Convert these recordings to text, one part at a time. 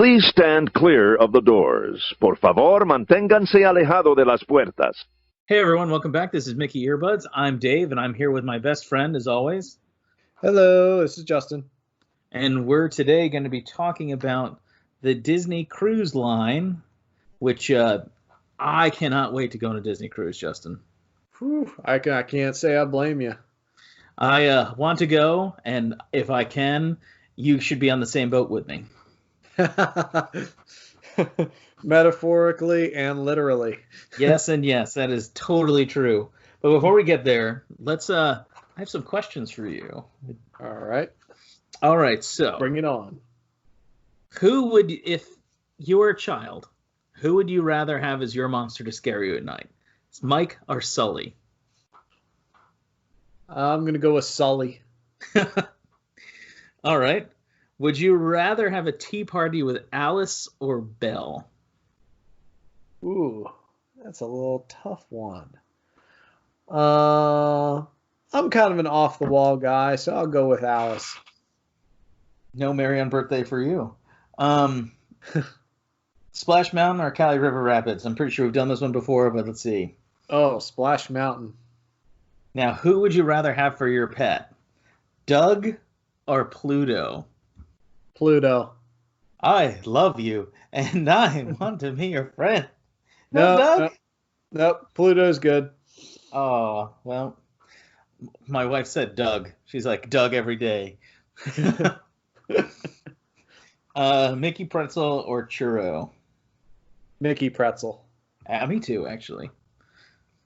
Please stand clear of the doors. Por favor, manténganse alejado de las puertas. Hey everyone, welcome back. This is Mickey Earbuds. I'm Dave, and I'm here with my best friend, as always. Hello, this is Justin. And we're today going to be talking about the Disney Cruise Line, which I cannot wait to go on a Disney cruise, Justin. Whew, I can't say I blame you. I want to go, and if I can, you should be on the same boat with me. Metaphorically and literally. Yes, and yes, that is totally true. But before we get there, let's I have some questions for you. All right, so bring it on. If you were a child, who would you rather have as your monster to scare you at night? It's Mike or Sully? I'm going to go with Sully. All right. Would you rather have a tea party with Alice or Belle? Ooh, that's a little tough one. I'm kind of an off-the-wall guy, so I'll go with Alice. No Mary on birthday for you. Splash Mountain or Cali River Rapids? I'm pretty sure we've done this one before, but let's see. Oh, Splash Mountain. Now, who would you rather have for your pet? Doug or Pluto? Pluto. I love you, and I want to be your friend. No, Doug? Nope, Pluto's good. Oh, well, my wife said Doug. She's like, Doug every day. Mickey Pretzel or Churro? Mickey Pretzel. Me too, actually.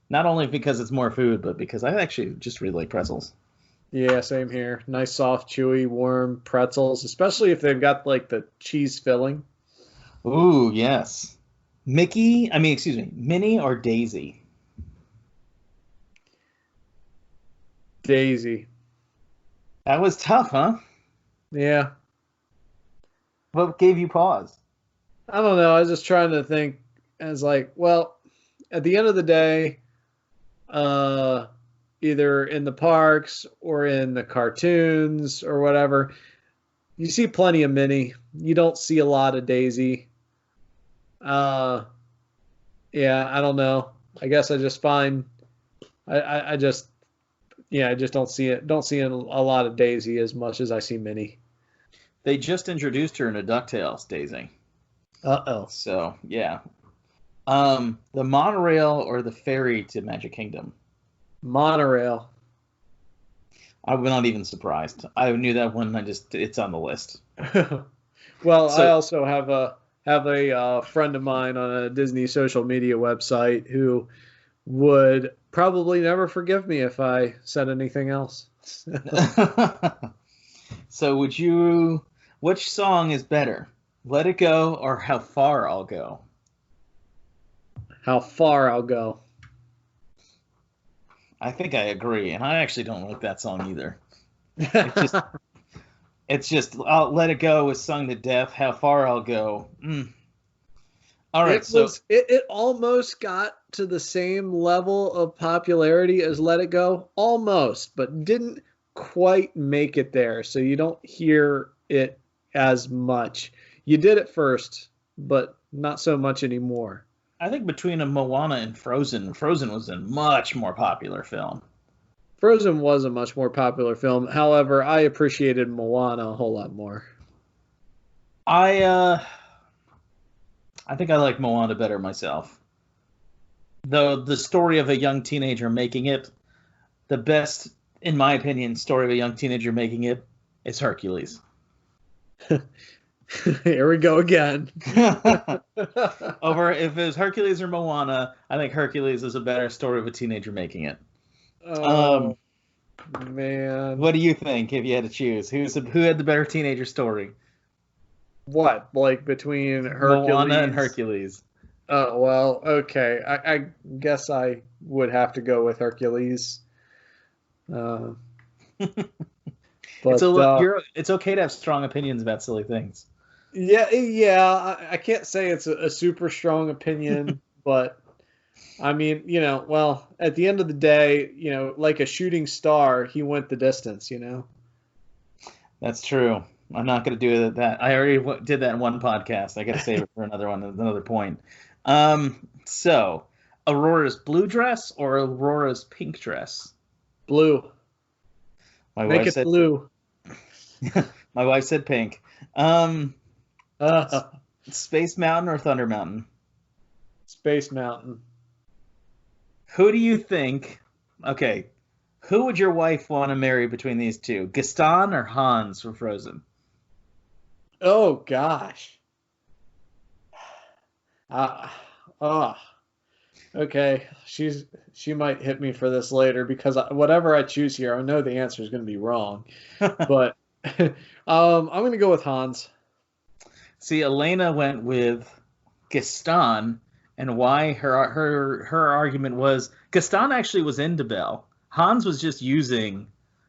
Not only because it's more food, but because I actually just really like pretzels. Yeah, same here. Nice, soft, chewy, warm pretzels, especially if they've got like the cheese filling. Ooh, yes. Minnie or Daisy? Daisy. That was tough, huh? Yeah. What gave you pause? I don't know. I was just trying to think as like, well, at the end of the day, either in the parks or in the cartoons or whatever, you see plenty of Minnie. You don't see a lot of Daisy. Yeah, I don't know. I guess I just find I just don't see it. Don't see a lot of Daisy as much as I see Minnie. They just introduced her in a DuckTales, Daisy. Uh-oh. So, yeah. The monorail or the ferry to Magic Kingdom? Monorail. I'm not even surprised. I knew that one. It's on the list. Well, I also have a friend of mine on a Disney social media website who would probably never forgive me if I said anything else. So which song is better? Let It Go or How Far I'll Go? How Far I'll Go. I think I agree, and I actually don't like that song either. It's just Let It Go was sung to death. How Far I'll Go. All right, it almost got to the same level of popularity as Let It Go, almost, but didn't quite make it there. So you don't hear it as much. You did it first, but not so much anymore. I think between a Moana and Frozen was a much more popular film. Frozen was a much more popular film. However, I appreciated Moana a whole lot more. I think I like Moana better myself. Though the story of a young teenager making it, the best, in my opinion, story of a young teenager making it is Hercules. Here we go again. Over if it was Hercules or Moana, I think Hercules is a better story of a teenager making it. Oh, man. What do you think if you had to choose? Who had the better teenager story? What, like between Hercules? Moana and Hercules. Oh, well, okay. I guess I would have to go with Hercules. But, it's okay to have strong opinions about silly things. Yeah. I can't say it's a super strong opinion, but I mean, well, at the end of the day, like a shooting star, he went the distance, That's true. I'm not going to do that. I already did that in one podcast. I got to save it for another one, another point. So, Aurora's blue dress or Aurora's pink dress? Blue. My Make wife it said blue. my wife said pink. Space Mountain or Thunder Mountain? Space Mountain. Who do you think? Okay, who would your wife want to marry between these two? Gaston or Hans from Frozen? Oh gosh. Oh. Okay, she might hit me for this later because whatever I choose here, I know the answer is going to be wrong. But I'm going to go with Hans. See, Elena went with Gaston, and why her argument was Gaston actually was into Belle. Hans was just using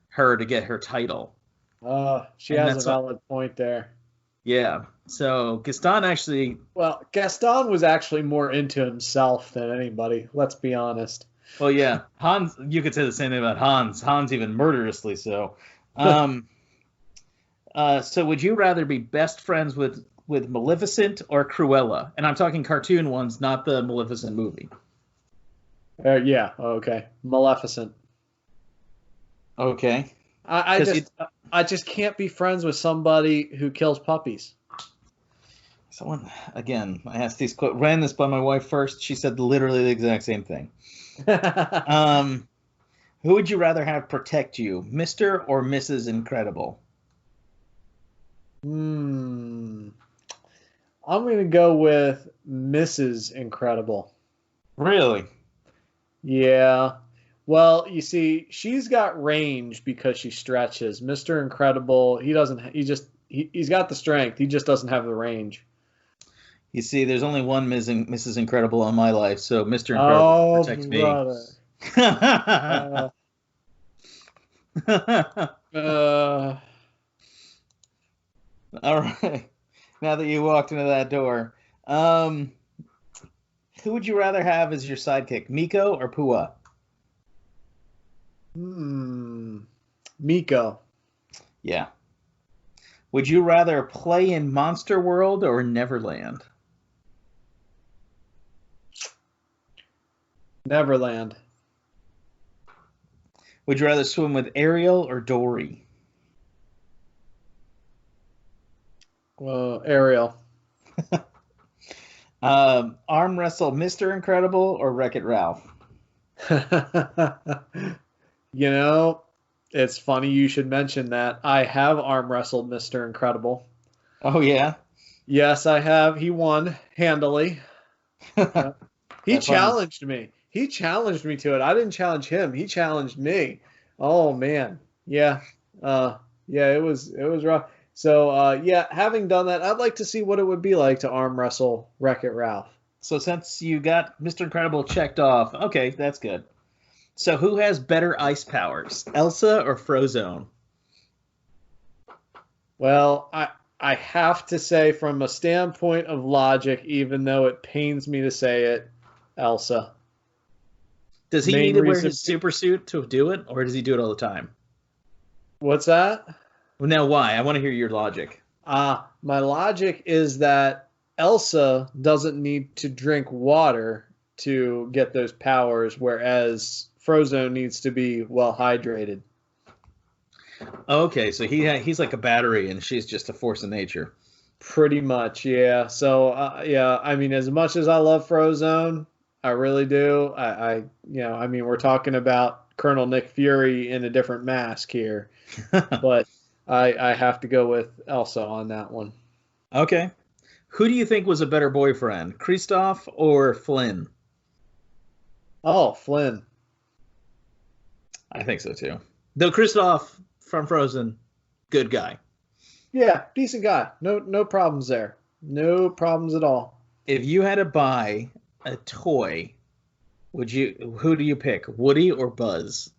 her to get her title. She And has a that's valid point there. Yeah. So Gaston actually. Well, Gaston was actually more into himself than anybody. Let's be honest. Well, yeah, Hans. You could say the same thing about Hans. Hans even murderously so. So would you rather be best friends with Maleficent or Cruella? And I'm talking cartoon ones, not the Maleficent movie. Yeah. Okay. Maleficent. Okay. I just can't be friends with somebody who kills puppies. Someone again. I asked these. Ran this by my wife first. She said literally the exact same thing. Who would you rather have protect you, Mr. or Mrs. Incredible? I'm going to go with Mrs. Incredible. Really? Yeah. Well, you see, she's got range because she stretches. Mr. Incredible, he doesn't. He's got the strength. He just doesn't have the range. You see, there's only one Mrs. Incredible in my life, so Mr. Incredible protects me. All right. Now that you walked into that door, who would you rather have as your sidekick, Miko or Pua? Miko. Yeah. Would you rather play in Monster World or Neverland? Neverland. Would you rather swim with Ariel or Dory? Well, Ariel. Arm wrestle Mr. Incredible or Wreck-It Ralph? You know, it's funny you should mention that. I have arm wrestled Mr. Incredible. Oh, yeah? Yes, I have. He won handily. He challenged me. He challenged me to it. I didn't challenge him. He challenged me. Oh, man. Yeah. Yeah, it was rough. So, yeah, having done that, I'd like to see what it would be like to arm wrestle Wreck-It Ralph. So since you got Mr. Incredible checked off, okay, that's good. So who has better ice powers, Elsa or Frozone? Well, I have to say from a standpoint of logic, even though it pains me to say it, Elsa. Does he need to wear his super suit to do it, or does he do it all the time? What's that? Well, now why? I want to hear your logic. My logic is that Elsa doesn't need to drink water to get those powers, whereas Frozone needs to be well hydrated. Okay, so he's like a battery, and she's just a force of nature. Pretty much, yeah. So, yeah, I mean, as much as I love Frozone, I really do. I mean, we're talking about Colonel Nick Fury in a different mask here, but I have to go with Elsa on that one. Okay. Who do you think was a better boyfriend, Kristoff or Flynn? Oh, Flynn. I think so too. Though Kristoff from Frozen, good guy. Yeah, decent guy. No problems there. No problems at all. If you had to buy a toy, who do you pick, Woody or Buzz?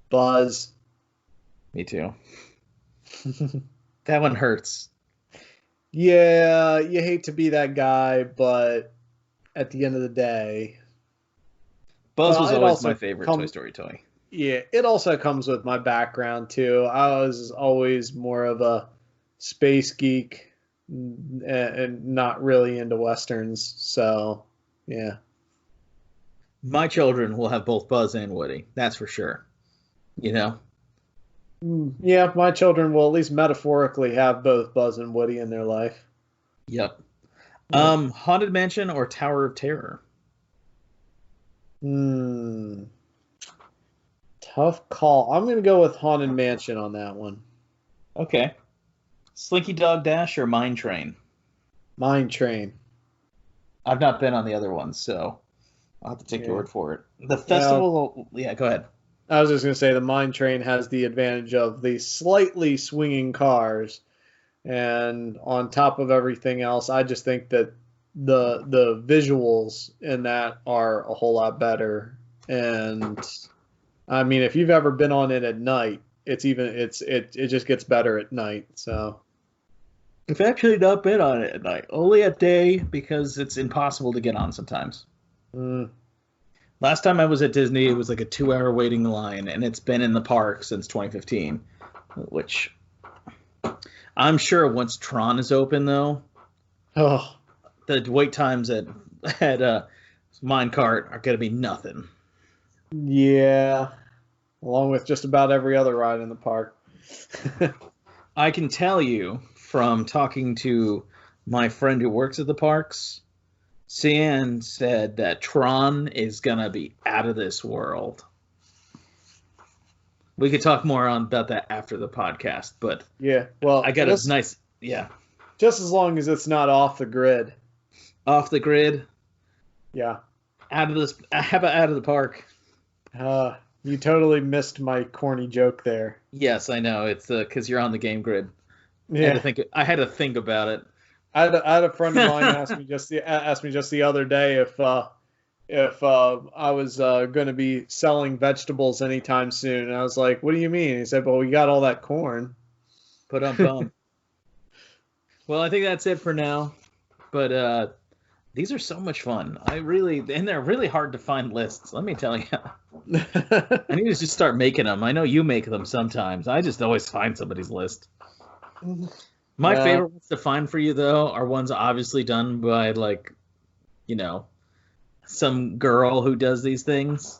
Buzz. Me too. That one hurts. Yeah, you hate to be that guy, but at the end of the day, Buzz was always my favorite Toy Story toy. Yeah, it also comes with my background too. I was always more of a space geek and not really into westerns. So, yeah. My children will have both Buzz and Woody. That's for sure. You know? Yeah, my children will at least metaphorically have both Buzz and Woody in their life. Yep. Yeah. Haunted Mansion or Tower of Terror? Tough call. I'm going to go with Haunted Mansion on that one. Okay. Slinky Dog Dash or Mine Train? Mine Train. I've not been on the other ones, so I'll have to take your word for it. The festival... Yeah, go ahead. I was just going to say the Mine Train has the advantage of the slightly swinging cars. And on top of everything else, I just think that the visuals in that are a whole lot better. And I mean, if you've ever been on it at night, it just gets better at night. So I've actually not been on it at night, only at day because it's impossible to get on sometimes. Last time I was at Disney, it was like a 2-hour waiting line, and it's been in the park since 2015, which I'm sure once Tron is open, though, the wait times at Minecart are going to be nothing. Yeah, along with just about every other ride in the park. I can tell you from talking to my friend who works at the parks, Cian said that Tron is going to be out of this world. We could talk more about that after the podcast, but yeah, well, I got a nice, just as long as it's not off the grid. Off the grid? Yeah. How about out of the park? You totally missed my corny joke there. Yes, I know. It's because you're on the game grid. Yeah. I had to think about it. I had a friend of mine ask me just the other day if I was going to be selling vegetables anytime soon. And I was like, "What do you mean?" He said, "Well, we got all that corn." Put on bum. Well, I think that's it for now. But these are so much fun. And they're really hard to find lists. Let me tell you. I need to just start making them. I know you make them sometimes. I just always find somebody's list. My favorite ones to find for you, though, are ones obviously done by, some girl who does these things.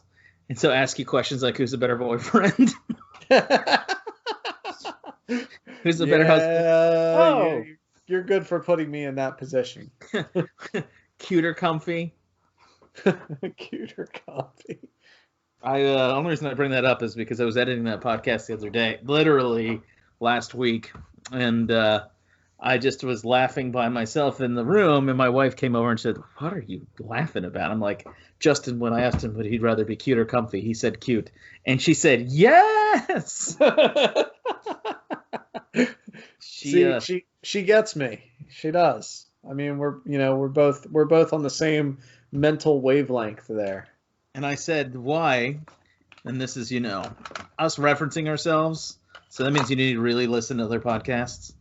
And so ask you questions like, who's the better boyfriend? Who's the better husband? You're good for putting me in that position. Cuter comfy. Cuter comfy. The only reason I bring that up is because I was editing that podcast the other day, literally last week, and I just was laughing by myself in the room, and my wife came over and said, "What are you laughing about?" I'm like, Justin, when I asked him would he'd rather be cute or comfy, he said cute. And she said, yes! She gets me. She does. I mean, we're both on the same mental wavelength there. And I said, why? And this is, us referencing ourselves. So that means you need to really listen to other podcasts.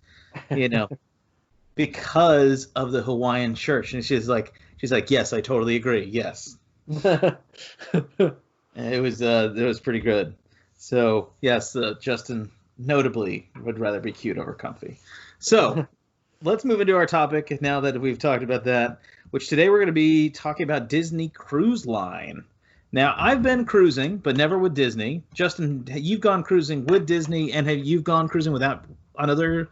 Because of the Hawaiian church. And she's like, yes, I totally agree. Yes. It was pretty good. So yes, Justin notably would rather be cute over comfy. So let's move into our topic now that we've talked about that, which today we're going to be talking about Disney Cruise Line. Now, I've been cruising, but never with Disney. Justin, you've gone cruising with Disney, and you've gone cruising on other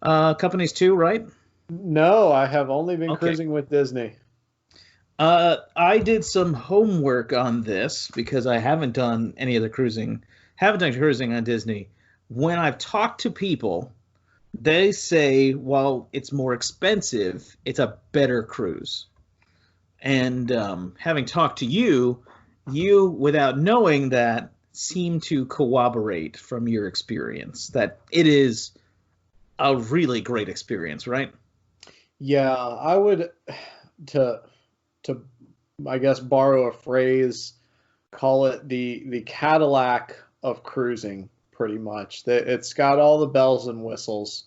companies too, right? No, I have only been cruising with Disney. I did some homework on this because I haven't done any other cruising. Haven't done cruising on Disney. When I've talked to people, they say, while it's more expensive, it's a better cruise. And having talked to you, without knowing that, seem to corroborate from your experience that it is a really great experience, right? Yeah, I would, to I guess borrow a phrase, call it the Cadillac of cruising, pretty much. It's got all the bells and whistles,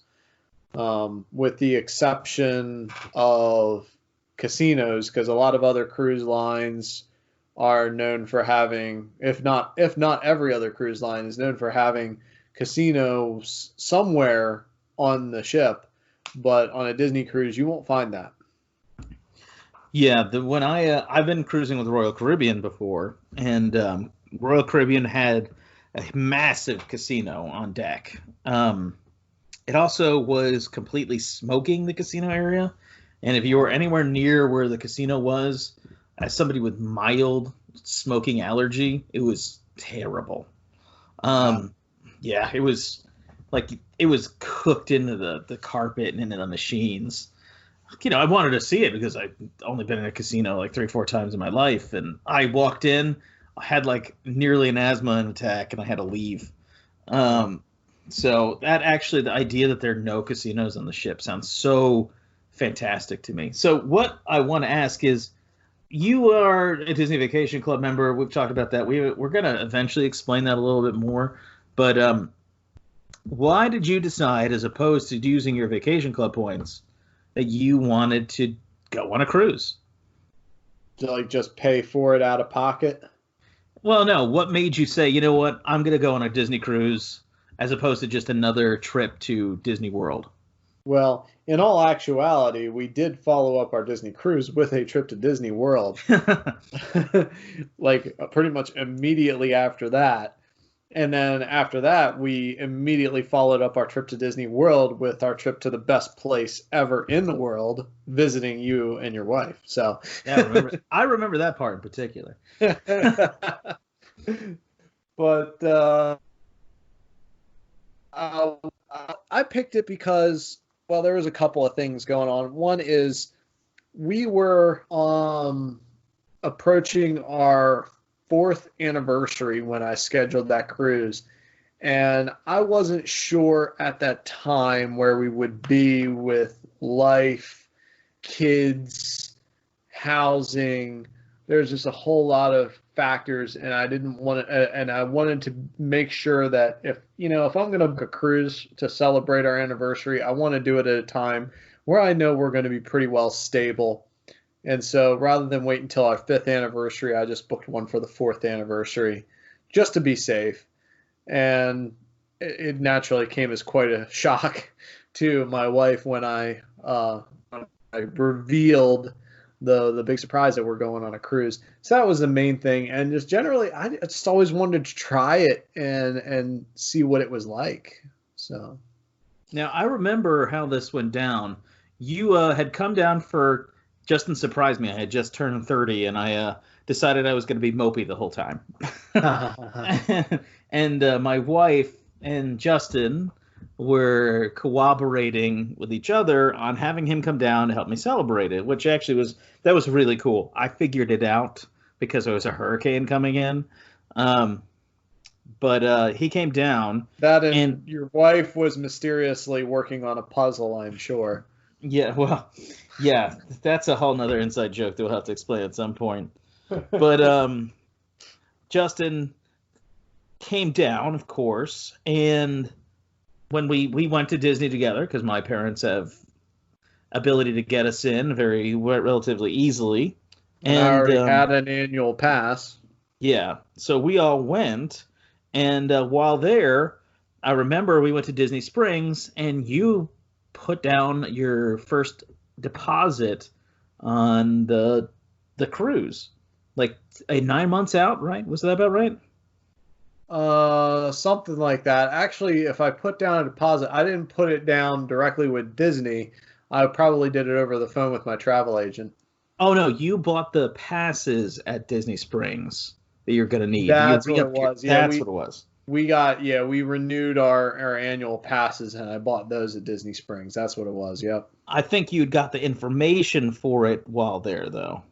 with the exception of casinos, because a lot of other cruise lines are known for having, if not every other cruise line is known for having casinos somewhere on the ship, but on a Disney cruise, you won't find that. Yeah, when I've been cruising with Royal Caribbean before, and Royal Caribbean had a massive casino on deck. It also was completely smoking the casino area, and if you were anywhere near where the casino was, as somebody with mild smoking allergy, it was terrible. Yeah, it was like it was cooked into the carpet and into the machines. I wanted to see it because I've only been in a casino like 3 or 4 times in my life, and I walked in, I had like nearly an asthma attack, and I had to leave. So that actually, the idea that there are no casinos on the ship sounds so fantastic to me. So what I want to ask is, you are a Disney Vacation Club member. We've talked about that. We're going to eventually explain that a little bit more. But why did you decide, as opposed to using your Vacation Club points, that you wanted to go on a cruise? To like just pay for it out of pocket? Well, no. What made you say, you know what, I'm going to go on a Disney cruise as opposed to just another trip to Disney World? Well, in all actuality, we did follow up our Disney cruise with a trip to Disney World, like pretty much immediately after that. And then after that, we immediately followed up our trip to Disney World with our trip to the best place ever in the world, visiting you and your wife. So yeah, I remember that part in particular. But I picked it because, well, there was a couple of things going on. One is we were approaching our 4th anniversary when I scheduled that cruise, and I wasn't sure at that time where we would be with life, kids, housing. There's just a whole lot of factors, and I didn't want to, and I wanted to make sure that if I'm going to book a cruise to celebrate our anniversary, I want to do it at a time where I know we're going to be pretty well stable. And so rather than wait until our 5th anniversary, I just booked one for the 4th anniversary just to be safe. And it naturally came as quite a shock to my wife when I revealed the big surprise that we're going on a cruise. So that was the main thing. And just generally, I just always wanted to try it and see what it was like. So now I remember how this went down. You had come down for, Justin surprised me. I had just turned 30, and I decided I was going to be mopey the whole time. And my wife and Justin were cooperating with each other on having him come down to help me celebrate it, which actually was really cool. I figured it out because there was a hurricane coming in. But he came down. And your wife was mysteriously working on a puzzle, I'm sure. Yeah, well, yeah, that's a whole nother inside joke that we'll have to explain at some point. But Justin came down, of course, and when we went to Disney together, because my parents have ability to get us in relatively easily. And I already had an annual pass. Yeah, so we all went, and while there, I remember we went to Disney Springs, and you put down your first deposit on the cruise, like 9 months out, right? Was that about right? Something like that. Actually, if I put down a deposit, I didn't put it down directly with Disney. I probably did it over the phone with my travel agent. Oh no, you bought the passes at Disney Springs that you're going to need. That's what it was. That's what it was. We renewed our annual passes, and I bought those at Disney Springs. That's what it was. Yep. I think you'd got the information for it while there, though.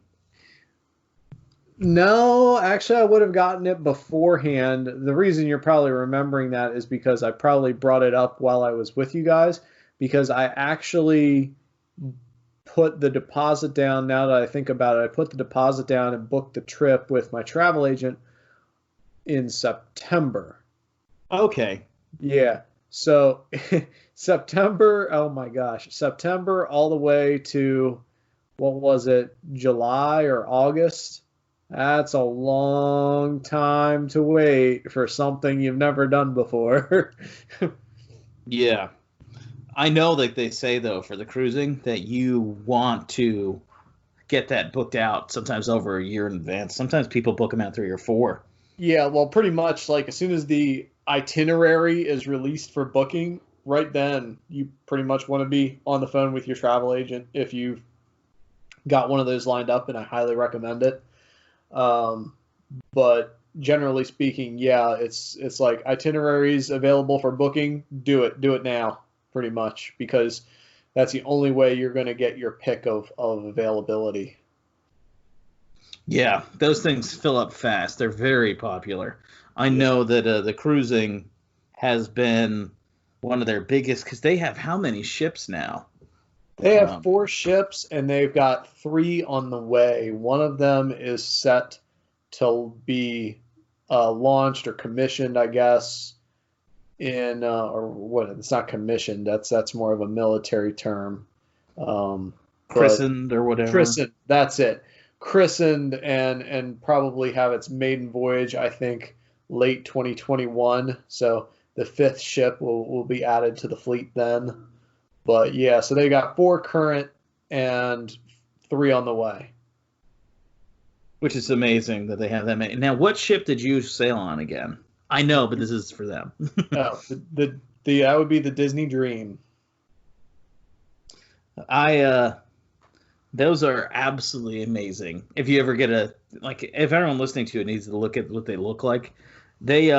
No, actually, I would have gotten it beforehand. The reason you're probably remembering that is because I probably brought it up while I was with you guys, because I actually put the deposit down. Now that I think about it, I put the deposit down and booked the trip with my travel agent in September. Okay. Yeah. So September, oh my gosh, September all the way to, what was it, July or August? That's a long time to wait for something you've never done before. Yeah. I know that they say though for the cruising that you want to get that booked out sometimes over a year in advance. Sometimes people book them out 3 or 4. Yeah, well, pretty much like as soon as the itinerary is released for booking, right then you pretty much want to be on the phone with your travel agent if you've got one of those lined up, and I highly recommend it. But generally speaking, yeah, it's like itineraries available for booking. Do it now, pretty much, because that's the only way you're going to get your pick of availability. Yeah, those things fill up fast. They're very popular. I know that the cruising has been one of their biggest because they have how many ships now? They have 4 ships, and they've got 3 on the way. One of them is set to be launched or commissioned, I guess, in or what? It's not commissioned. That's more of a military term. Christened or whatever. Christened. That's it. Christened and probably have its maiden voyage, I think, late 2021. So the 5th ship will be added to the fleet then. But yeah, so they got 4 current and 3 on the way. Which is amazing that they have that many. Now, what ship did you sail on again? I know, but this is for them. Oh, the that would be the Disney Dream. Those are absolutely amazing. If you ever get if everyone listening to it needs to look at what they look like, they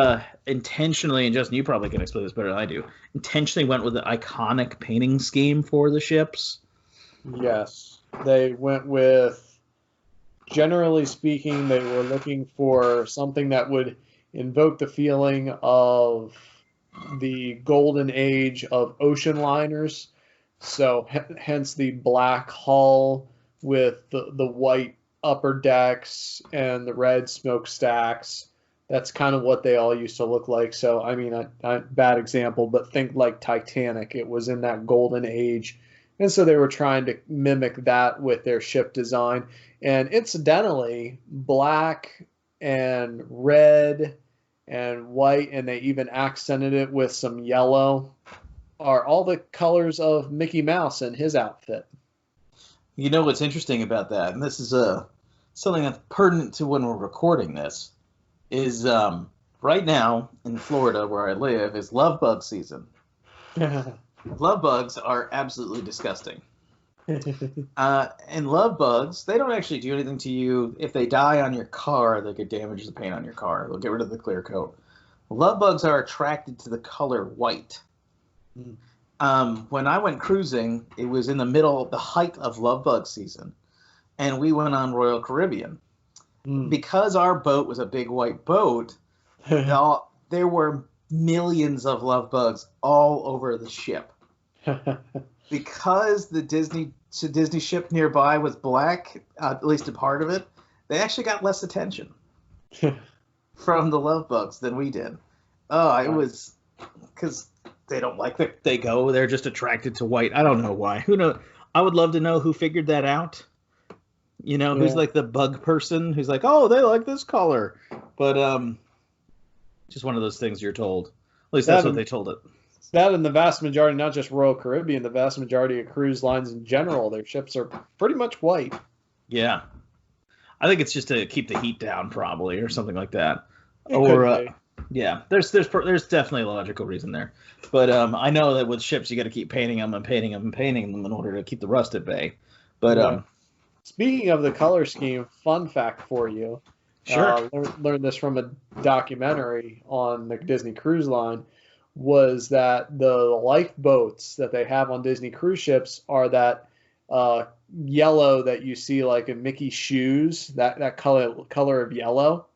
intentionally, and Justin, you probably can explain this better than I do, intentionally went with the iconic painting scheme for the ships. Yes, they went with, generally speaking, they were looking for something that would invoke the feeling of the golden age of ocean liners. So hence the black hull with the white upper decks and the red smokestacks. That's kind of what they all used to look like. So, I mean, bad example, but think like Titanic. It was in that golden age. And so they were trying to mimic that with their ship design. And incidentally, black and red and white, and they even accented it with some yellow, are all the colors of Mickey Mouse and his outfit. You know what's interesting about that, and this is something that's pertinent to when we're recording this, is right now in Florida where I live is love bug season. Love bugs are absolutely disgusting. And love bugs, they don't actually do anything to you. If they die on your car, they could damage the paint on your car. They'll get rid of the clear coat. Love bugs are attracted to the color white. When I went cruising, it was in the height of love bug season, and we went on Royal Caribbean. Because our boat was a big white boat, there were millions of love bugs all over the ship. Because the Disney ship nearby was black, at least a part of it, they actually got less attention from the love bugs than we did. It was because they don't like that they go. They're just attracted to white. I don't know why. Who knows? I would love to know who figured that out. You know, who's like the bug person who's like, oh, they like this color. But just one of those things you're told. At least that's what they told it. That and the vast majority, not just Royal Caribbean, the vast majority of cruise lines in general, their ships are pretty much white. Yeah. I think it's just to keep the heat down, probably, or something like that. Yeah, there's definitely a logical reason there. But I know that with ships, you got to keep painting them and painting them and painting them in order to keep the rust at bay. But speaking of the color scheme, fun fact for you. Sure. Learned this from a documentary on the Disney Cruise Line, was that the lifeboats that they have on Disney cruise ships are that yellow that you see like in Mickey's shoes, that color of yellow.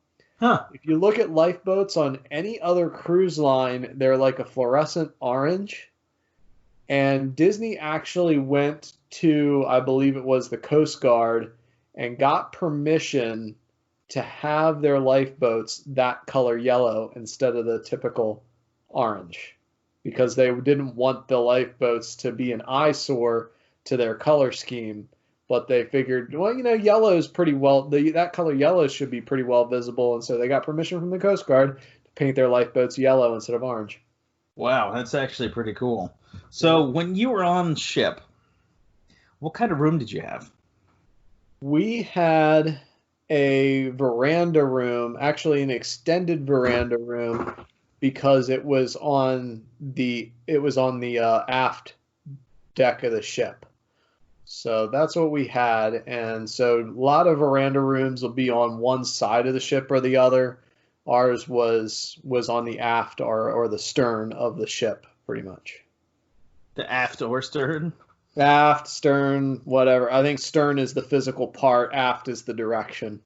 Huh. If you look at lifeboats on any other cruise line, they're like a fluorescent orange. And Disney actually went to, I believe it was the Coast Guard, and got permission to have their lifeboats that color yellow instead of the typical orange, because they didn't want the lifeboats to be an eyesore to their color scheme. But they figured, well, yellow is pretty well, that color yellow should be pretty well visible. And so they got permission from the Coast Guard to paint their lifeboats yellow instead of orange. Wow, that's actually pretty cool. So when you were on ship, what kind of room did you have? We had a veranda room, actually an extended veranda room, because it was on the aft deck of the ship. So that's what we had, and so a lot of veranda rooms will be on one side of the ship or the other. Ours was on the aft or the stern of the ship, pretty much. The aft or stern? Aft, stern, whatever. I think stern is the physical part, aft is the direction.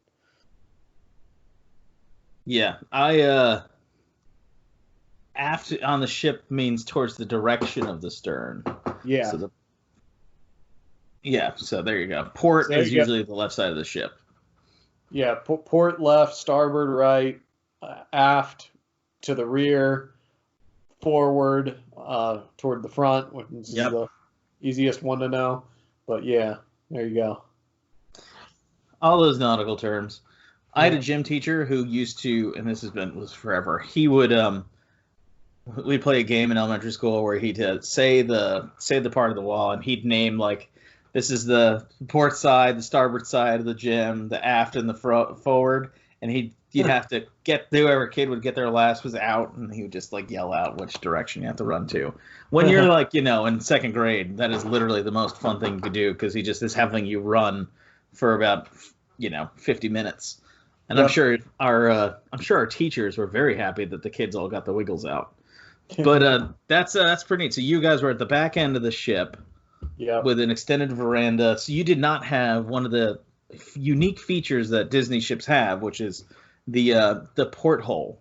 Yeah, aft on the ship means towards the direction of the stern. Yeah. So there you go. Port So there is you go. usually the left side of the ship. Yeah, port left, starboard right, aft to the rear, forward toward the front, which is Yep. the easiest one to know. But yeah, there you go. All those nautical terms. I had a gym teacher who used to, and was forever. He would we play a game in elementary school where he'd say the part of the wall, and he'd name like, this is the port side, the starboard side of the gym, the aft and the forward, and you'd have to get whoever kid would get there last was out, and he would just like yell out which direction you have to run to. When you're like, in second grade, that is literally the most fun thing you could do, because he just is having you run for about 50 minutes. And Yep. I'm sure our teachers were very happy that the kids all got the wiggles out. But that's pretty neat. So you guys were at the back end of the ship Yep. with an extended veranda. So you did not have one of the unique features that Disney ships have, which is the porthole,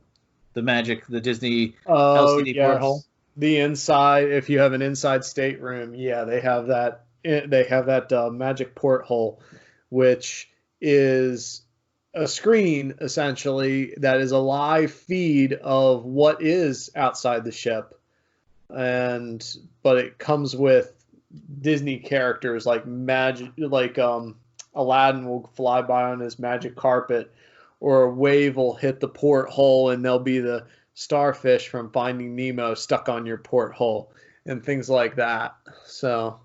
the Disney Oh, LCD yes. porthole. The inside, if you have an inside stateroom, yeah, they have that. They have that magic porthole, which is a screen essentially that is a live feed of what is outside the ship, but it comes with Disney characters like Aladdin will fly by on his magic carpet, or a wave will hit the porthole and there'll be the starfish from Finding Nemo stuck on your porthole and things like that. So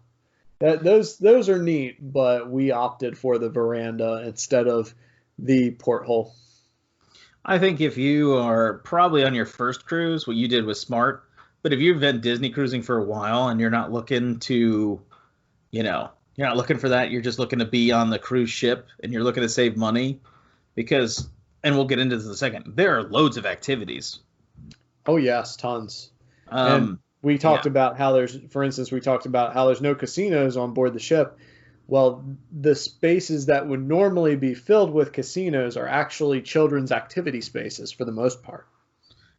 those are neat, but we opted for the veranda instead of the porthole. I think if you are probably on your first cruise, what you did was smart. But if you've been Disney cruising for a while and you're not looking to, you're not looking for that, you're just looking to be on the cruise ship and you're looking to save money, because, and we'll get into this in a second, there are loads of activities. Oh yes, tons. And we talked about how there's no casinos on board the ship. Well, the spaces that would normally be filled with casinos are actually children's activity spaces for the most part.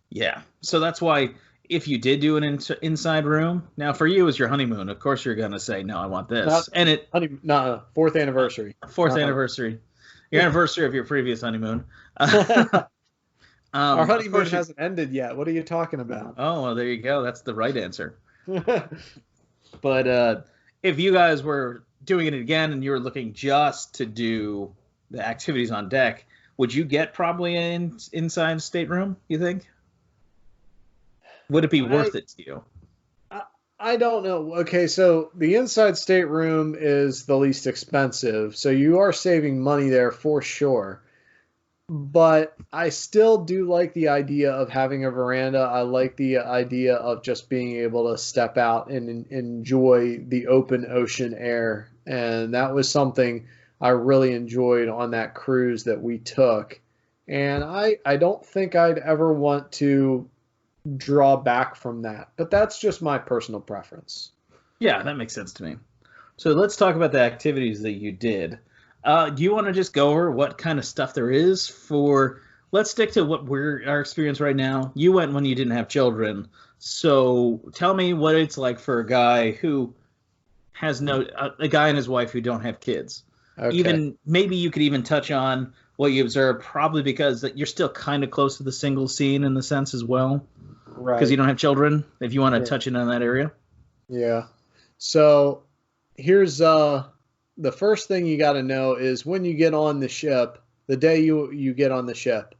Yeah. So that's why if you did do an inside room, now for you as your honeymoon, of course you're going to say, no, I want this. Fourth anniversary. Fourth anniversary. Your anniversary of your previous honeymoon. Our honeymoon hasn't ended yet. What are you talking about? Oh, well, there you go. That's the right answer. But if you guys were doing it again and you were looking just to do the activities on deck, would you get probably an inside stateroom, you think? Would it be worth it to you? I don't know. Okay, so the inside stateroom is the least expensive, so you are saving money there for sure. But I still do like the idea of having a veranda. I like the idea of just being able to step out and enjoy the open ocean air. And that was something I really enjoyed on that cruise that we took. And I don't think I'd ever want to draw back from that. But that's just my personal preference. Yeah, that makes sense to me. So let's talk about the activities that you did. Do you want to just go over what kind of stuff there is for? Let's stick to our experience right now. You went when you didn't have children, so tell me what it's like for a guy who has a guy and his wife who don't have kids. Okay. Maybe you could even touch on what you observed, probably because you're still kind of close to the single scene in the sense as well, right? Because you don't have children. If you want to touch in on that area. Yeah. So here's the first thing you got to know is when you get on the ship, the day you get on the ship,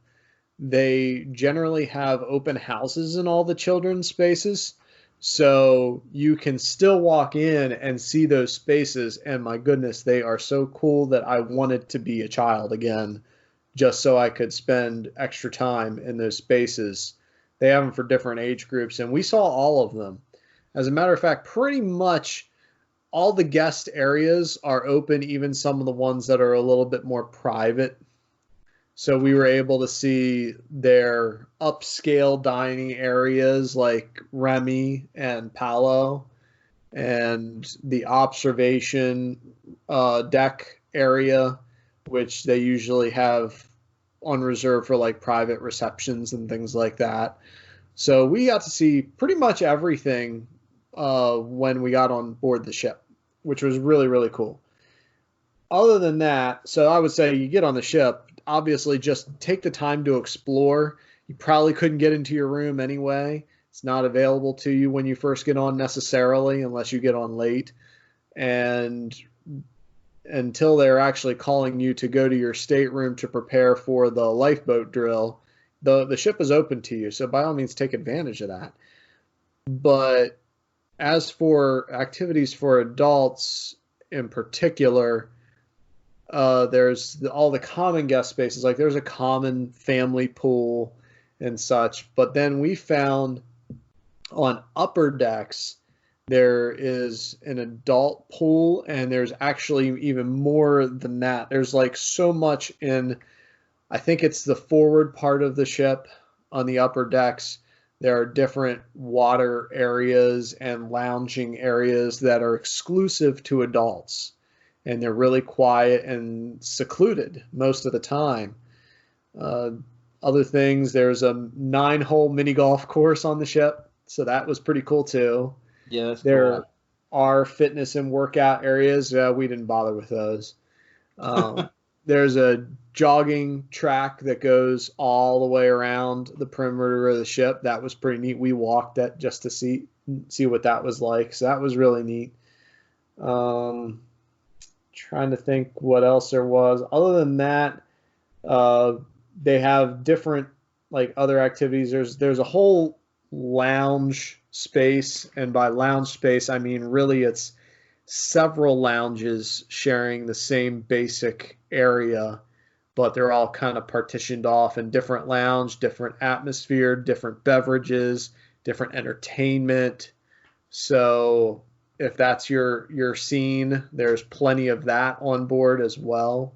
they generally have open houses in all the children's spaces. So you can still walk in and see those spaces. And my goodness, they are so cool that I wanted to be a child again, just so I could spend extra time in those spaces. They have them for different age groups, and we saw all of them. As a matter of fact, pretty much all the guest areas are open, even some of the ones that are a little bit more private. So we were able to see their upscale dining areas like Remy and Palo, and the observation deck area, which they usually have on reserve for like private receptions and things like that. So we got to see pretty much everything when we got on board the ship, which was really, really cool. Other than that, so I would say you get on the ship, obviously just take the time to explore. You probably couldn't get into your room anyway. It's not available to you when you first get on necessarily, unless you get on late. And until they're actually calling you to go to your stateroom to prepare for the lifeboat drill, the ship is open to you. So by all means, take advantage of that. But as for activities for adults in particular, there's all the common guest spaces. Like there's a common family pool and such. But then we found on upper decks, there is an adult pool, and there's actually even more than that. There's like so much in, I think it's the forward part of the ship on the upper decks. There are different water areas and lounging areas that are exclusive to adults, and they're really quiet and secluded most of the time. Other things, there's a 9-hole mini golf course on the ship, so that was pretty cool too. Yeah, that's There cool. are fitness and workout areas. We didn't bother with those. There's a jogging track that goes all the way around the perimeter of the ship. That was pretty neat. We walked that just to see what that was like. So that was really neat. Trying to think what else there was. Other than that, they have different like other activities. There's a whole lounge space, and by lounge space I mean really it's several lounges sharing the same basic area, but they're all kind of partitioned off in different lounge, different atmosphere, different beverages, different entertainment. So if that's your scene, there's plenty of that on board as well.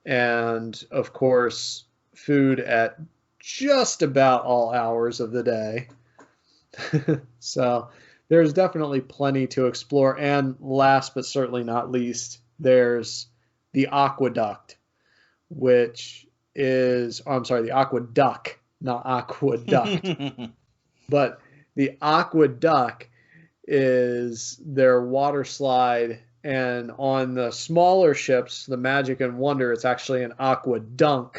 And of course, food at just about all hours of the day. So there's definitely plenty to explore. And last but certainly not least, there's the aqueduct, which is, oh, I'm sorry, the aqueduct, not aqueduct. But the aqueduct is their water slide. And on the smaller ships, the Magic and Wonder, it's actually an aquadunk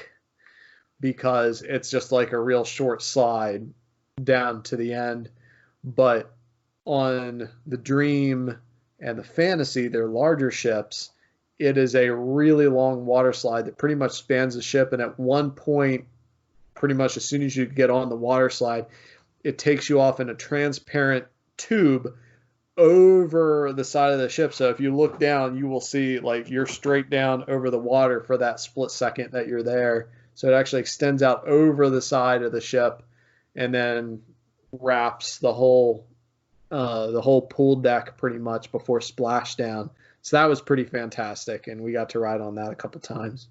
because it's just like a real short slide down to the end. But on the Dream and the Fantasy, they're larger ships. It is a really long water slide that pretty much spans the ship. And at one point, pretty much as soon as you get on the water slide, it takes you off in a transparent tube over the side of the ship. So if you look down, you will see like you're straight down over the water for that split second that you're there. So it actually extends out over the side of the ship and then wraps the whole pool deck pretty much before splashdown. So that was pretty fantastic, and we got to ride on that a couple times.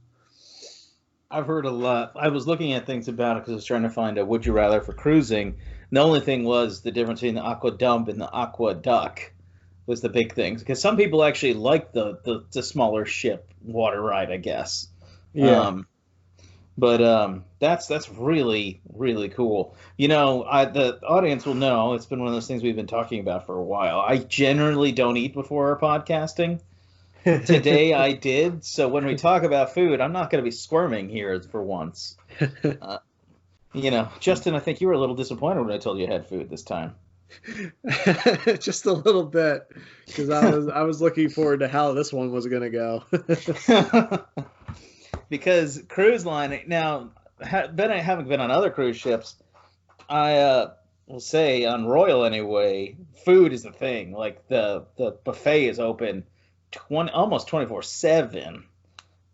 I've heard a lot. I was looking at things about it because I was trying to find a would you rather for cruising. And the only thing was the difference between the aqua dump and the aqueduct was the big thing. Because some people actually like the smaller ship water ride, I guess. Yeah. But that's really, really cool. You know, the audience will know it's been one of those things we've been talking about for a while. I generally don't eat before our podcasting. Today I did, so when we talk about food, I'm not going to be squirming here for once. You know, Justin, I think you were a little disappointed when I told you I had food this time. Just a little bit, because I was looking forward to how this one was going to go. Because Cruise Line, now, having been on other cruise ships, I will say on Royal anyway, food is the thing. Like the buffet is open almost 24/7.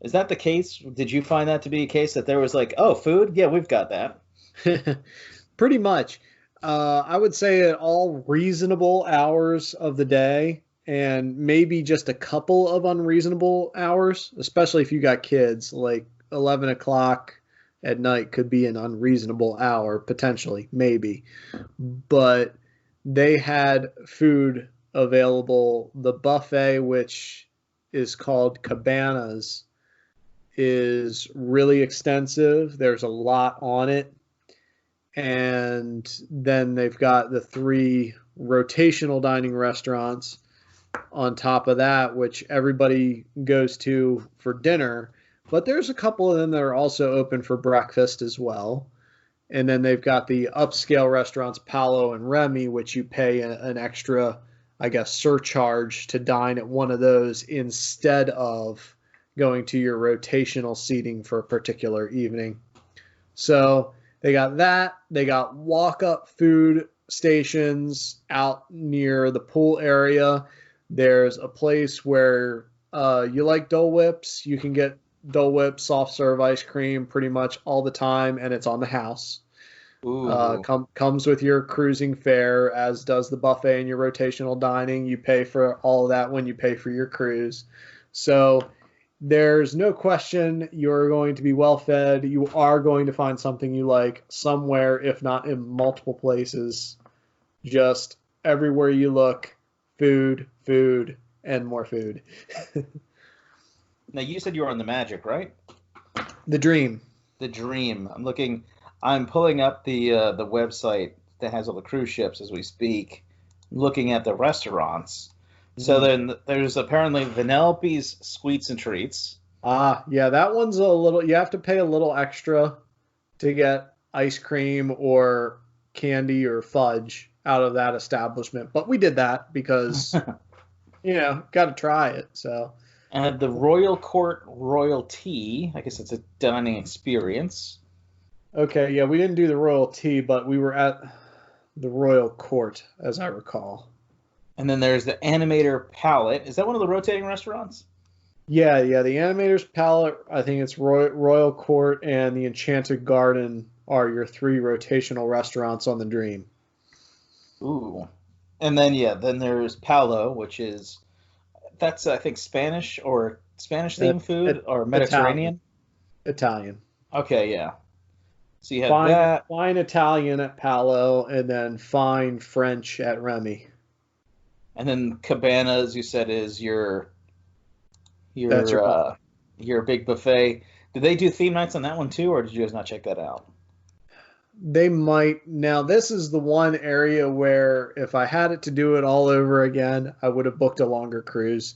Is that the case? Did you find that to be a case that there was like, oh, food? Yeah, we've got that. Pretty much. I would say at all reasonable hours of the day, and maybe just a couple of unreasonable hours, especially if you got kids, like 11 o'clock at night could be an unreasonable hour, potentially, maybe. But they had food available. The buffet, which is called Cabanas, is really extensive. There's a lot on it. And then they've got the 3 rotational dining restaurants on top of that, which everybody goes to for dinner. But there's a couple of them that are also open for breakfast as well. And then they've got the upscale restaurants, Palo and Remy, which you pay an extra, I guess, surcharge to dine at one of those instead of going to your rotational seating for a particular evening. So they got that. They got walk-up food stations out near the pool area. There's a place where you like Dole Whips. You can get Dole Whip soft serve ice cream pretty much all the time, and it's on the house. Comes with your cruising fare, as does the buffet and your rotational dining. You pay for all of that when you pay for your cruise. So there's no question you're going to be well fed. You are going to find something you like somewhere, if not in multiple places. Just everywhere you look, food, and more food. Now, you said you were on the Magic, right? The Dream. The Dream. I'm pulling up the website that has all the cruise ships as we speak, looking at the restaurants. So then there's apparently Vanellope's Sweets and Treats. Yeah, that one's a little, you have to pay a little extra to get ice cream or candy or fudge out of that establishment. But we did that because, got to try it. So. And the Royal Court Royal Tea, I guess it's a dining experience. Okay, yeah, we didn't do the Royal Tea, but we were at the Royal Court, as I recall. And then there's the Animator Palette. Is that one of the rotating restaurants? Yeah, the Animator's Palette, I think it's Royal Court, and the Enchanted Garden are your 3 rotational restaurants on the Dream. Ooh. And then there's Palo, which is, that's, I think, Spanish or Spanish-themed food, or Mediterranean? Italian. Okay, yeah. So you have that. Fine Italian at Palo, and then fine French at Remy. And then Cabanas, you said, is your big buffet. Did they do theme nights on that one too, or did you guys not check that out? They might. Now, this is the one area where if I had it to do it all over again, I would have booked a longer cruise.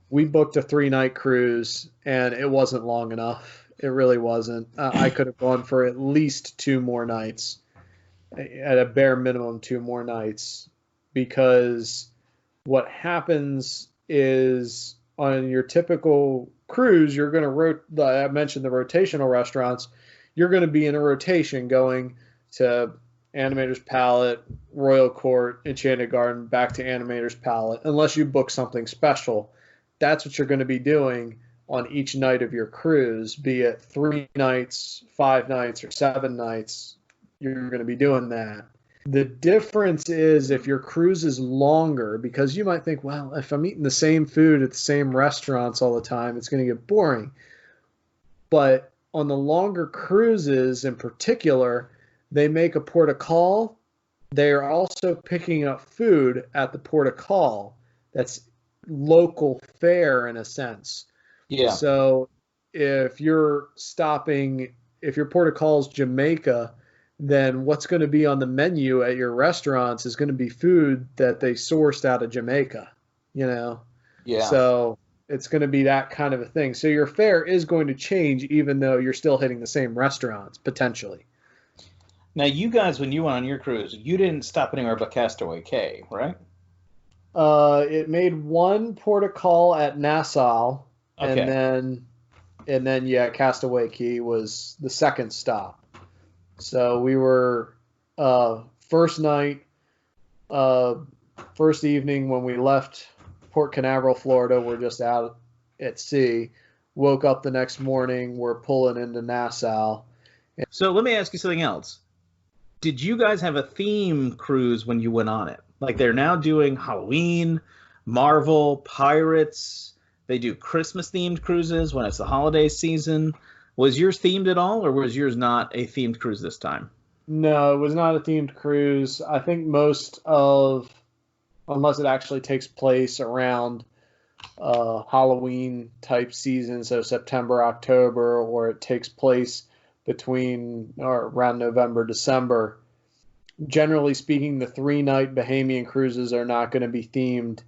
We booked a 3-night cruise, and it wasn't long enough. It really wasn't. I could have gone for at least 2 more nights, at a bare minimum 2 more nights, because what happens is on your typical cruise, you're going to I mentioned the rotational restaurants. You're going to be in a rotation going to Animator's Palette, Royal Court, Enchanted Garden, back to Animator's Palette, unless you book something special. That's what you're going to be doing on each night of your cruise, be it 3 nights, 5 nights, or 7 nights. You're going to be doing that. The difference is if your cruise is longer, because you might think, well, if I'm eating the same food at the same restaurants all the time, it's going to get boring. But on the longer cruises in particular, they make a port of call. They are also picking up food at the port of call. That's local fare in a sense. Yeah. So if your port of call is Jamaica, then what's going to be on the menu at your restaurants is going to be food that they sourced out of Jamaica, Yeah. So it's going to be that kind of a thing. So your fare is going to change even though you're still hitting the same restaurants, potentially. Now, you guys, when you went on your cruise, you didn't stop anywhere but Castaway Cay, right? It made one port of call at Nassau, Okay. and then and then Castaway Cay was the second stop. So we were first night, first evening when we left Port Canaveral, Florida. We're just out at sea. Woke up the next morning. We're pulling into Nassau. So let me ask you something else. Did you guys have a theme cruise when you went on it? Like they're now doing Halloween, Marvel, Pirates. They do Christmas-themed cruises when it's the holiday season. Was yours themed at all, or was yours not a themed cruise this time? No, it was not a themed cruise. I think unless it actually takes place around Halloween type season, so September, October, or it takes place between or around November, December. Generally speaking, the 3-night Bahamian cruises are not going to be themed.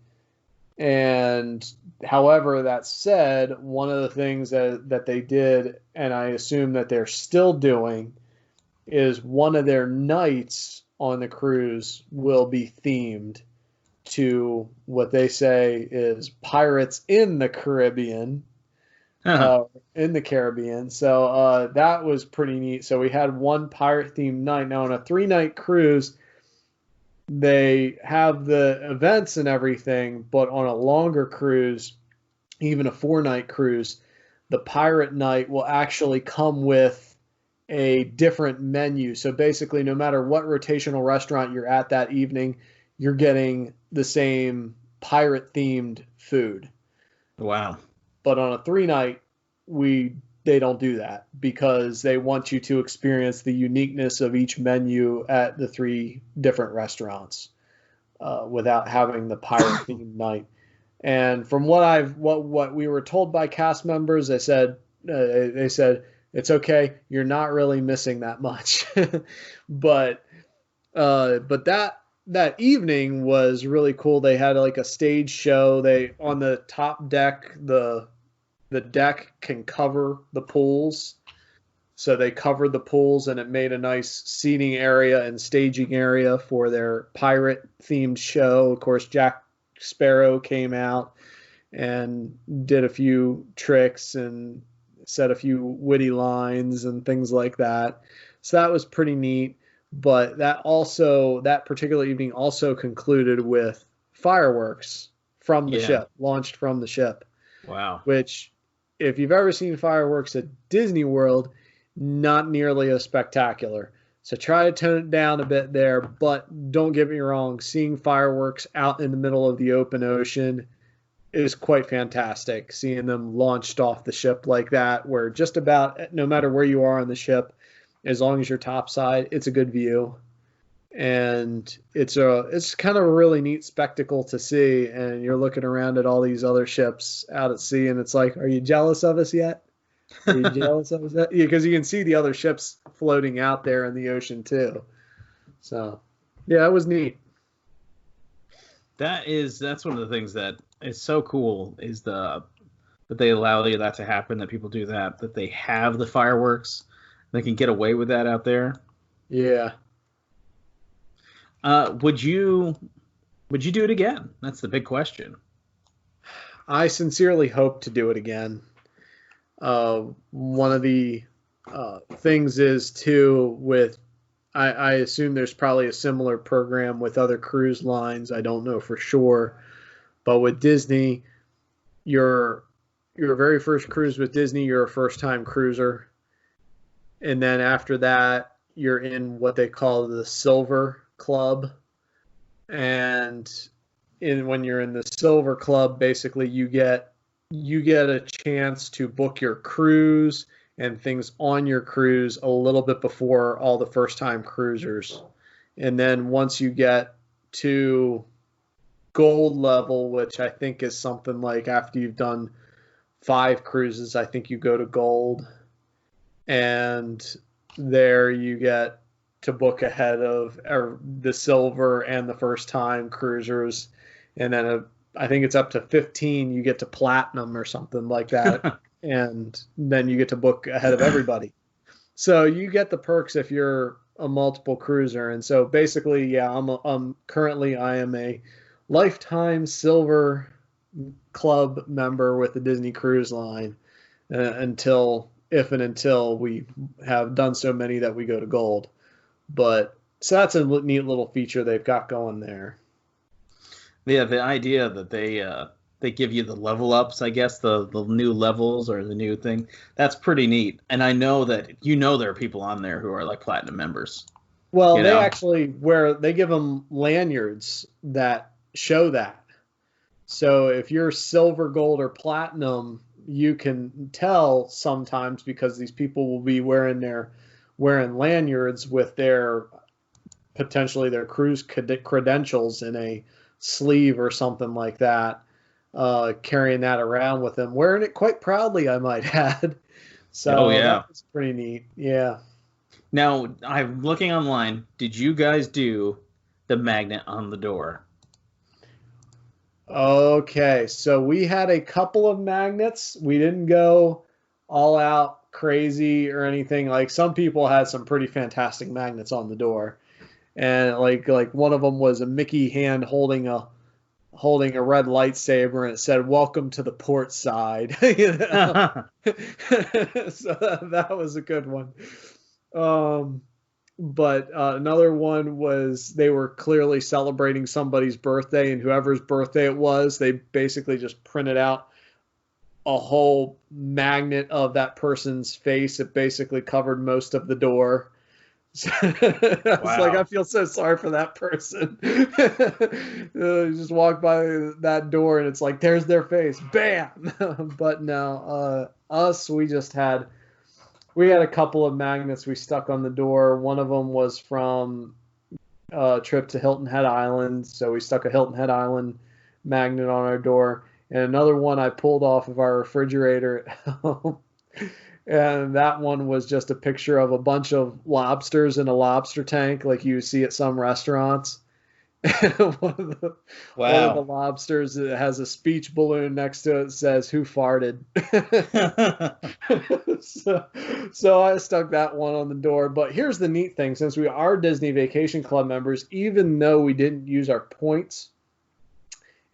And however, that said, one of the things that they did, and I assume that they're still doing, is one of their nights on the cruise will be themed to what they say is Pirates in the Caribbean. In the Caribbean. So that was pretty neat. So we had one pirate-themed night. Now, on a 3-night cruise, they have the events and everything, but on a longer cruise, even a 4-night cruise, the pirate night will actually come with a different menu. So basically, no matter what rotational restaurant you're at that evening, you're getting the same pirate-themed food. Wow. But on a 3-night, they don't do that because they want you to experience the uniqueness of each menu at the 3 different restaurants without having the pirate-themed night. And from what we were told by cast members, they said it's okay, you're not really missing that much. but that evening was really cool. They had like a stage show. They on the top deck, the deck can cover the pools. So they covered the pools and it made a nice seating area and staging area for their pirate themed show. Of course, Jack Sparrow came out and did a few tricks and said a few witty lines and things like that. So that was pretty neat. But that particular evening also concluded with fireworks from the ship, launched from the ship. Wow. Which, if you've ever seen fireworks at Disney World, not nearly as spectacular. So try to tone it down a bit there, but don't get me wrong, seeing fireworks out in the middle of the open ocean is quite fantastic. Seeing them launched off the ship like that, where just about no matter where you are on the ship, as long as you're topside, it's a good view. And it's kind of a really neat spectacle to see. And you're looking around at all these other ships out at sea, and it's like, are you jealous of us yet? Are you jealous of us yet? Because you can see the other ships floating out there in the ocean too. So, yeah, it was neat. That's one of the things that is so cool is that they allow that to happen, that people do that they have the fireworks. They can get away with that out there. Yeah. Would you do it again? That's the big question. I sincerely hope to do it again. One of the things is too I assume there's probably a similar program with other cruise lines. I don't know for sure, but with Disney, your very first cruise with Disney, you're a first-time cruiser. And then after that, you're in what they call the Silver Club. And when you're in the Silver Club, basically you get a chance to book your cruise and things on your cruise a little bit before all the first-time cruisers. And then once you get to gold level, which I think is something like after you've done 5 cruises, I think you go to gold. And there you get to book ahead of the silver and the first time cruisers. And then I think it's up to 15, you get to platinum or something like that. And then you get to book ahead of everybody. So you get the perks if you're a multiple cruiser. And so basically, yeah, currently I am a lifetime Silver Club member with the Disney Cruise Line. until we have done so many that we go to gold. But so that's a neat little feature they've got going there. Yeah, the idea that they give you the level ups, I guess, the new levels or the new thing, that's pretty neat. And I know that there are people on there who are like platinum members. Well, they actually they give them lanyards that show that. So if you're silver, gold, or platinum, you can tell sometimes because these people will be wearing lanyards with potentially their cruise credentials in a sleeve or something like that, carrying that around with them, wearing it quite proudly, I might add. So that was pretty neat. Yeah. Now, I'm looking online. Did you guys do the magnet on the door? Okay, so we had a couple of magnets. We didn't go all out crazy or anything. Like some people had some pretty fantastic magnets on the door. And like one of them was a Mickey hand holding a red lightsaber, and it said "Welcome to the port side." So that was a good one. But another one was they were clearly celebrating somebody's birthday, and whoever's birthday it was, they basically just printed out a whole magnet of that person's face. It basically covered most of the door. I was like, I feel so sorry for that person. You just walk by that door and it's like, there's their face, bam. But no, we had a couple of magnets we stuck on the door. One of them was from a trip to Hilton Head Island, so we stuck a Hilton Head Island magnet on our door. And another one I pulled off of our refrigerator at home. And that one was just a picture of a bunch of lobsters in a lobster tank like you see at some restaurants. One of the lobsters has a speech balloon next to it that says, "Who farted?" so I stuck that one on the door. But here's the neat thing. Since we are Disney Vacation Club members, even though we didn't use our points,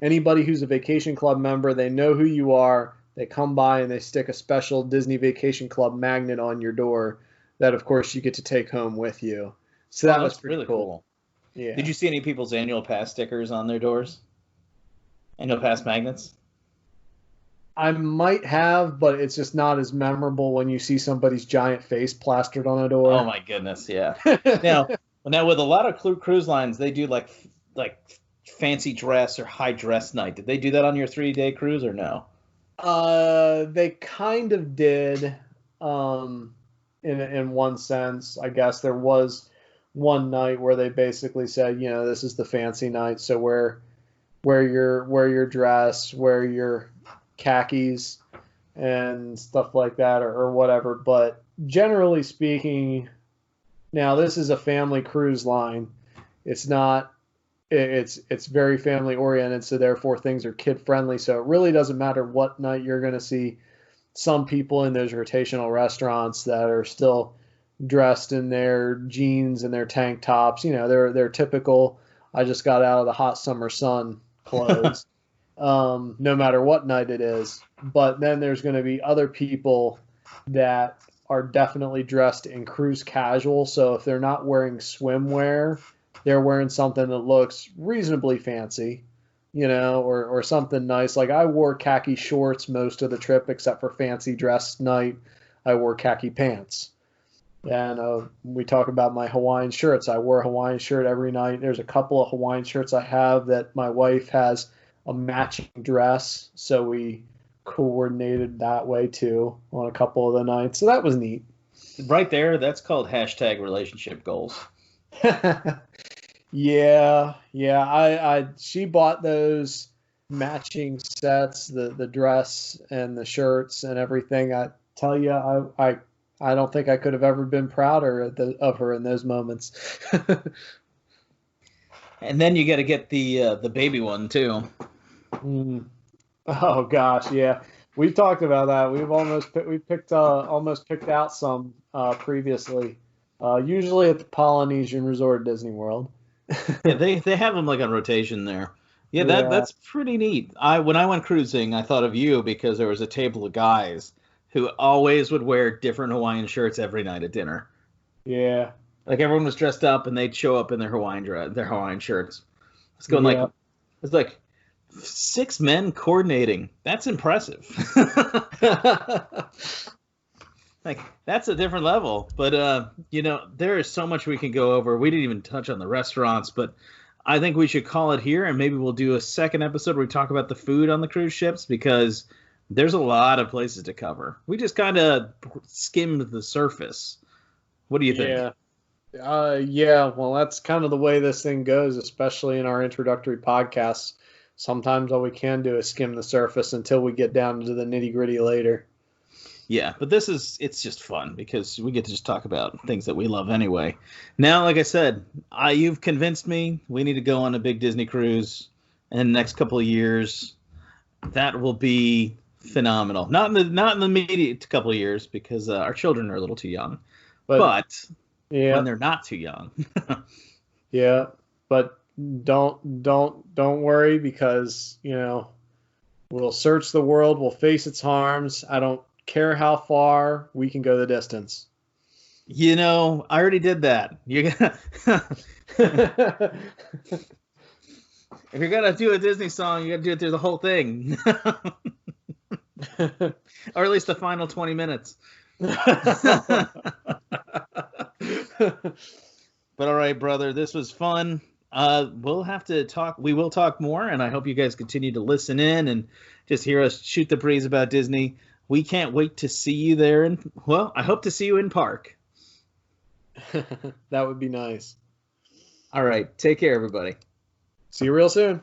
anybody who's a Vacation Club member, they know who you are. They come by and they stick a special Disney Vacation Club magnet on your door that, of course, you get to take home with you. So that was pretty really cool. Yeah. Did you see any people's annual pass stickers on their doors? Annual pass magnets? I might have, but it's just not as memorable when you see somebody's giant face plastered on a door. Oh my goodness, yeah. Now with a lot of cruise lines, they do like fancy dress or high dress night. Did they do that on your 3-day cruise or no? They kind of did, in one sense. I guess there was one night where they basically said, this is the fancy night, so wear your dress, wear your khakis and stuff like that, or whatever. But generally speaking, now this is a family cruise line. It's not. It's very family oriented, so therefore things are kid friendly. So it really doesn't matter what night you're going to see some people in those rotational restaurants that are still dressed in their jeans and their tank tops. They're typical. I just got out of the hot summer sun clothes. No matter what night it is. But then there's going to be other people that are definitely dressed in cruise casual. So if they're not wearing swimwear, they're wearing something that looks reasonably fancy, or something nice. Like I wore khaki shorts most of the trip, except for fancy dress night. I wore khaki pants. And we talk about my Hawaiian shirts. I wore a Hawaiian shirt every night. There's a couple of Hawaiian shirts I have that my wife has a matching dress, so we coordinated that way too on a couple of the nights. So that was neat. Right there, that's called hashtag relationship goals. Yeah. She bought those matching sets, the dress and the shirts and everything. I tell you, I don't think I could have ever been prouder of her in those moments. And then you got to get the baby one too. Oh gosh, yeah. We've talked about that. We picked out some previously. Usually at the Polynesian Resort Disney World. Yeah, they have them like on rotation there. Yeah, that's pretty neat. When I went cruising, I thought of you because there was a table of guys who always would wear different Hawaiian shirts every night at dinner. Yeah. Like everyone was dressed up and they'd show up in their Hawaiian shirts. It's going it's like 6 men coordinating. That's impressive. Like that's a different level. But there is so much we can go over. We didn't even touch on the restaurants, but I think we should call it here, and maybe we'll do a second episode where we talk about the food on the cruise ships, because there's a lot of places to cover. We just kind of skimmed the surface. What do you think? Yeah. Well, that's kind of the way this thing goes, especially in our introductory podcasts. Sometimes all we can do is skim the surface until we get down to the nitty-gritty later. Yeah, but it's just fun because we get to just talk about things that we love anyway. Now, like I said, you've convinced me we need to go on a big Disney cruise in the next couple of years. That will be phenomenal. Not in the immediate couple of years because our children are a little too young. But when they're not too young. Yeah, but don't worry, because we'll search the world, we'll face its harms. I don't care how far, we can go the distance. I already did that. You're gonna if you're gonna do a Disney song, you gotta do it through the whole thing. Or at least the final 20 minutes. But all right, brother, this was fun. We'll have to talk. We will talk more, and I hope you guys continue to listen in and just hear us shoot the breeze about Disney. We can't wait to see you there. I hope to see you in park. That would be nice. All right. Take care, everybody. See you real soon.